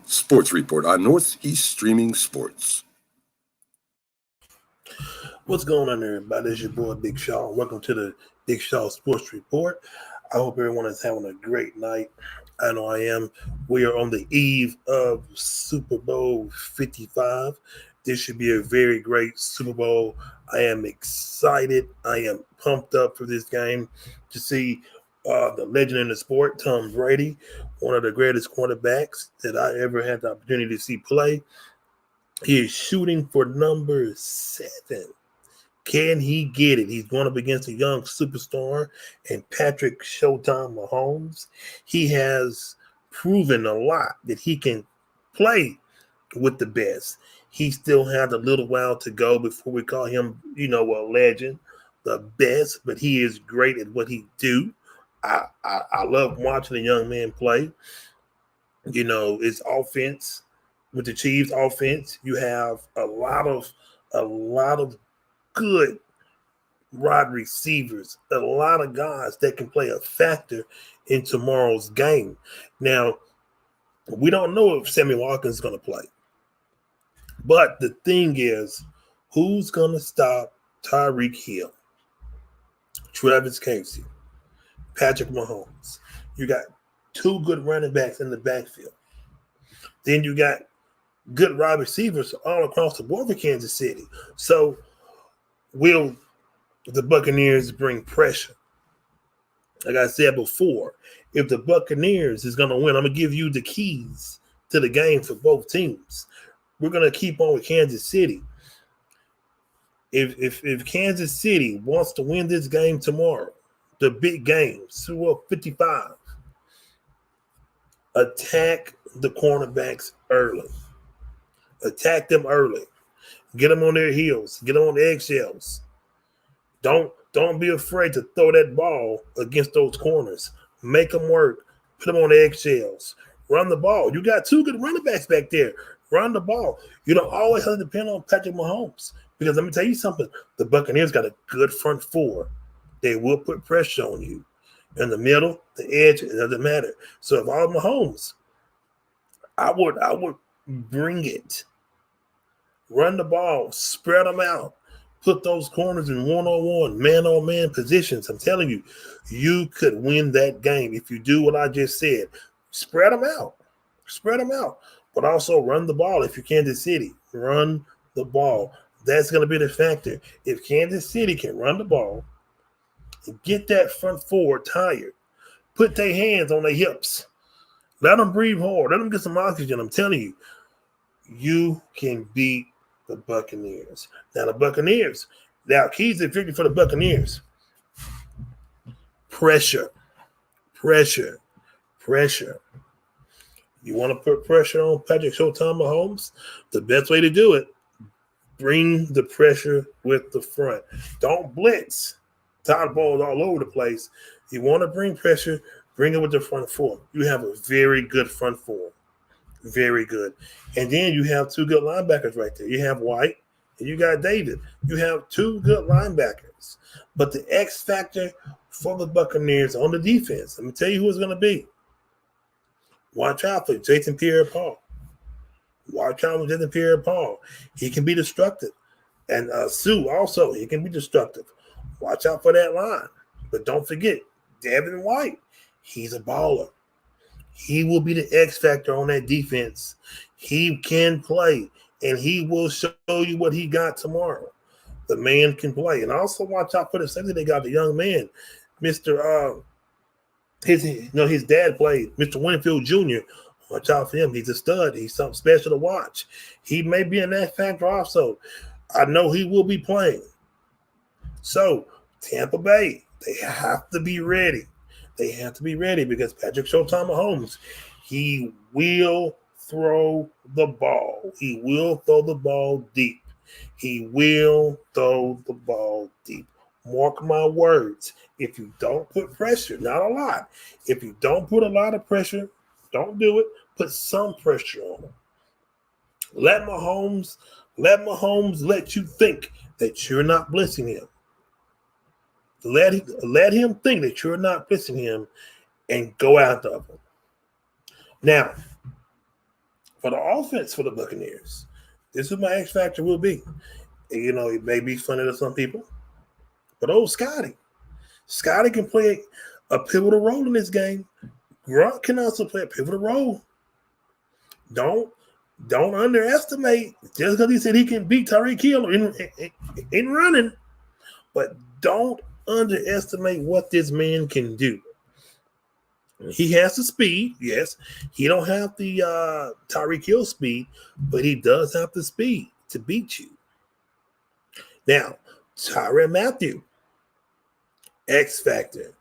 Sports Report on Northeast Streaming Sports. What's going on, everybody? It's your boy Big Shaw. Welcome to the Big Shaw Sports Report. I hope everyone is having a great night. I know I am. We are on the eve of Super Bowl 55. This should be a very great Super Bowl. I am excited. I am pumped up for this game to see the legend in the sport, Tom Brady, one of the greatest quarterbacks that I ever had the opportunity to see play. He is shooting for number 7. Can he get it? He's going up against a young superstar and Patrick Showtime Mahomes. He has proven a lot that he can play with the best. He still has a little while to go before we call him, a legend, the best, but he is great at what he do. I love watching the young man play. His offense with the Chiefs offense, you have a lot of good wide receivers, a lot of guys that can play a factor in tomorrow's game. Now, we don't know if Sammy Watkins is going to play. But the thing is, who's going to stop Tyreek Hill, Travis Kelce, Patrick Mahomes? You got 2 good running backs in the backfield. Then you got good wide receivers all across the board for Kansas City. So will the Buccaneers bring pressure? Like I said before, if the Buccaneers is going to win, I'm going to give you the keys to the game for both teams. We're going to keep on with Kansas City. If Kansas City wants to win this game tomorrow, the big game, Super Bowl 55, attack the cornerbacks early. Attack them early. Get them on their heels. Get them on the eggshells. Don't be afraid to throw that ball against those corners. Make them work. Put them on the eggshells. Run the ball. You got 2 good running backs back there. Run the ball. You don't always have to depend on Patrick Mahomes. Because let me tell you something. The Buccaneers got a good front 4. They will put pressure on you. In the middle, the edge, it doesn't matter. So if I was Mahomes, I would bring it. Run the ball. Spread them out. Put those corners in one-on-one, man-on-man positions. I'm telling you, you could win that game if you do what I just said. Spread them out. Spread them out. But also run the ball if you're Kansas City. Run the ball. That's going to be the factor. If Kansas City can run the ball and get that front 4 tired, put their hands on their hips, let them breathe hard, let them get some oxygen. I'm telling you, you can beat the Buccaneers. Now, the Buccaneers, keys to victory for the Buccaneers. Pressure. You want to put pressure on Patrick Showtime Mahomes? The best way to do it, bring the pressure with the front. Don't blitz. Todd balls all over the place. You want to bring pressure, bring it with the front 4. You have a very good front 4. Very good. And then you have 2 good linebackers right there. You have White and you got David. You have 2 good linebackers. But the X factor for the Buccaneers on the defense, let me tell you who it's going to be. Watch out for Jason Pierre-Paul. He can be destructive. And Sue also, he can be destructive. Watch out for that line. But don't forget, Devin White, he's a baller. He will be the X factor on that defense. He can play, and he will show you what he got tomorrow. The man can play. And also watch out for the safety they got, the young man, Mr. His dad played, Mr. Winfield Jr. Watch out for him. He's a stud. He's something special to watch. He may be an X factor also. I know he will be playing. So, Tampa Bay, they have to be ready. They have to be ready because Patrick Showtime Mahomes, he will throw the ball. He will throw the ball deep. Mark my words. If you don't put pressure, not a lot. If you don't put a lot of pressure, don't do it. Put some pressure on him. Let Mahomes let you think that you're not blitzing him. Let him think that you're not blitzing him and go after him. Now, for the offense for the Buccaneers. This is my X factor will be. And, it may be funny to some people, but Scotty can play a pivotal role in this game. Gronk can also play a pivotal role. Don't underestimate just because he said he can beat Tyreek Hill in running, but don't underestimate what this man can do. He has the speed, yes. He don't have the Tyreek Hill speed, but he does have the speed to beat you. Now, Tyrann Mathieu, X Factor.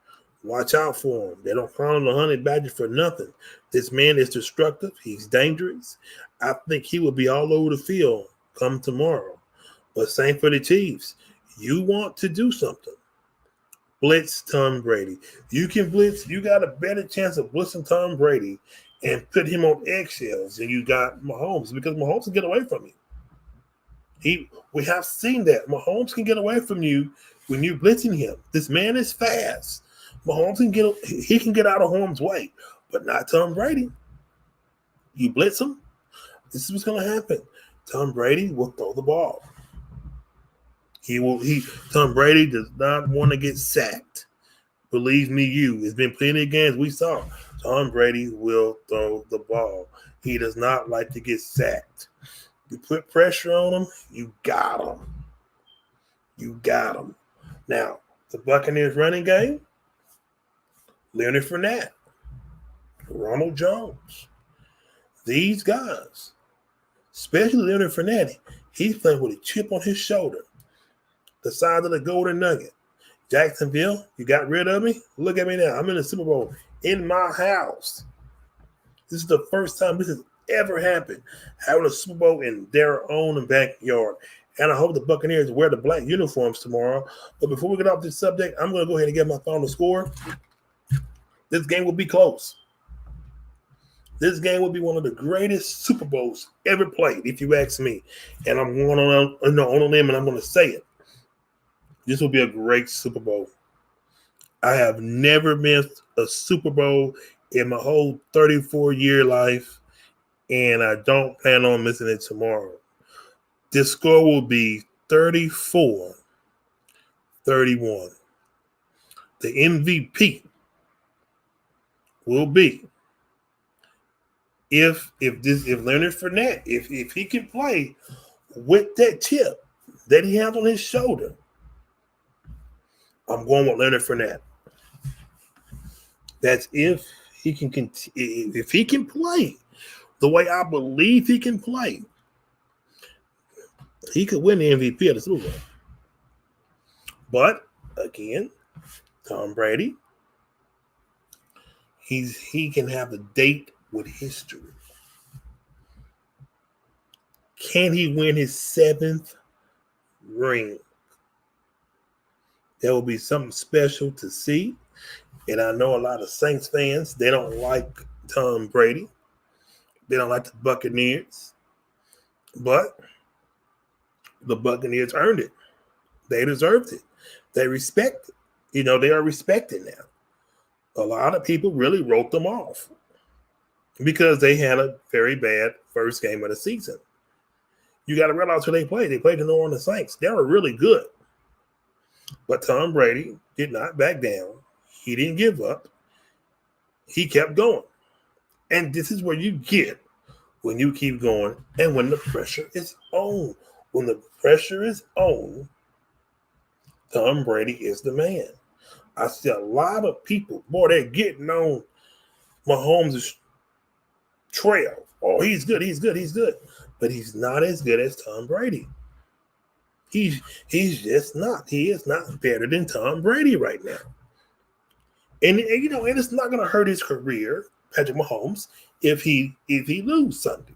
Watch out for him. They don't call him the Honey Badger for nothing. This man is destructive. He's dangerous. I think he will be all over the field come tomorrow. But same for the Chiefs. You want to do something. Blitz Tom Brady. You can blitz. You got a better chance of blitzing Tom Brady and put him on eggshells than you got Mahomes, because Mahomes can get away from you. We have seen that. Mahomes can get away from you when you're blitzing him. This man is fast. Mahomes can get out of harm's way, but not Tom Brady. You blitz him, this is what's going to happen. Tom Brady will throw the ball. Tom Brady does not want to get sacked. Believe me, it's been plenty of games we saw. Tom Brady will throw the ball. He does not like to get sacked. You put pressure on him, you got him. You got him. Now, the Buccaneers running game, Leonard Fournette, Ronald Jones. These guys, especially Leonard Fournette, he's playing with a chip on his shoulder. The size of the golden nugget. Jacksonville, you got rid of me? Look at me now. I'm in the Super Bowl in my house. This is the first time this has ever happened, having a Super Bowl in their own backyard. And I hope the Buccaneers wear the black uniforms tomorrow. But before we get off this subject, I'm going to go ahead and get my final score. This game will be close. This game will be one of the greatest Super Bowls ever played, if you ask me. And I'm going on a limb, and I'm going to say it. This will be a great Super Bowl. I have never missed a Super Bowl in my whole 34-year life, and I don't plan on missing it tomorrow. This score will be 34-31. The MVP will be if Leonard Fournette, if he can play with that chip that he has on his shoulder, I'm going with Leonard Fournette. That's if he can play the way I believe he can play. He could win the MVP of the Super Bowl. But again, Tom Brady, he can have a date with history. Can he win his 7th ring? That will be something special to see. And I know a lot of Saints fans, they don't like Tom Brady. They don't like the Buccaneers. But the Buccaneers earned it. They deserved it. They respect it. They are respected now. A lot of people really wrote them off because they had a very bad first game of the season. You got to realize who they played. They played the New Orleans Saints. They were really good. But Tom Brady did not back down. He didn't give up. He kept going. And this is where you get when you keep going and when the pressure is on. When the pressure is on, Tom Brady is the man. I see a lot of people, boy, they're getting on Mahomes' trail. Oh, he's good. But he's not as good as Tom Brady. He's just not. He is not better than Tom Brady right now. And it's not going to hurt his career, Patrick Mahomes, if he lose Sunday.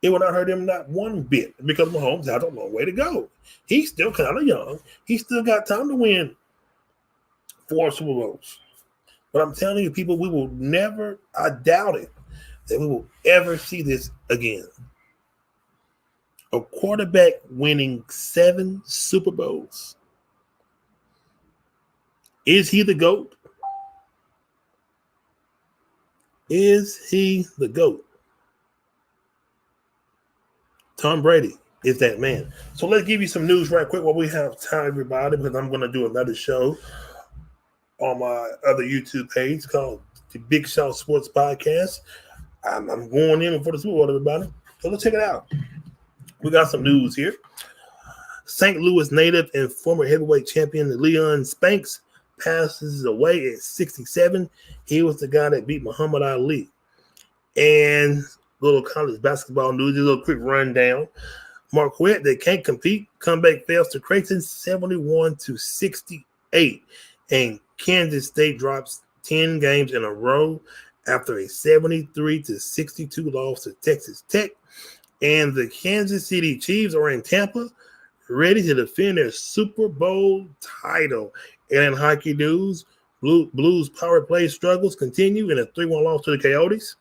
It will not hurt him not one bit because Mahomes has a long way to go. He's still kind of young. He's still got time to win 4 Super Bowls. But I'm telling you, people, we will never, I doubt it, that we will ever see this again. A quarterback winning 7 Super Bowls. Is he the GOAT? Is he the GOAT? Tom Brady is that man. So let's give you some news right quick while we have time, everybody, because I'm going to do another show on my other YouTube page called the Big Shot Sports Podcast. I'm going in for the Super Bowl, everybody. So let's check it out. We got some news here. St. Louis native and former heavyweight champion Leon Spinks passes away at 67. He was the guy that beat Muhammad Ali. And little college basketball news, a little quick rundown. Marquette, they can't compete. Comeback fails to Creighton 71-68. And Kansas State drops 10 games in a row after a 73-62 loss to Texas Tech. And the Kansas City Chiefs are in Tampa, ready to defend their Super Bowl title. And in hockey news, Blues power play struggles continue in a 3-1 loss to the Coyotes.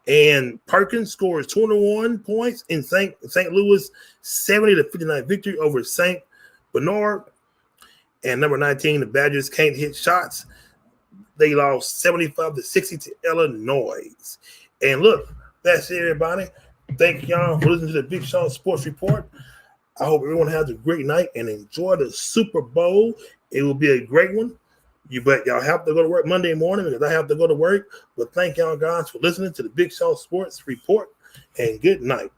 And Perkins scores 21 points in St. Louis 70-59 victory over St. Bernard. And number 19, the Badgers can't hit shots. They lost 75-60 to Illinois. And look, that's it, everybody. Thank y'all for listening to the Big Shot Sports Report. I hope everyone has a great night and enjoy the Super Bowl. It will be a great one. Y'all have to go to work Monday morning because I have to go to work. But thank y'all guys for listening to the Big Shot Sports Report, and good night.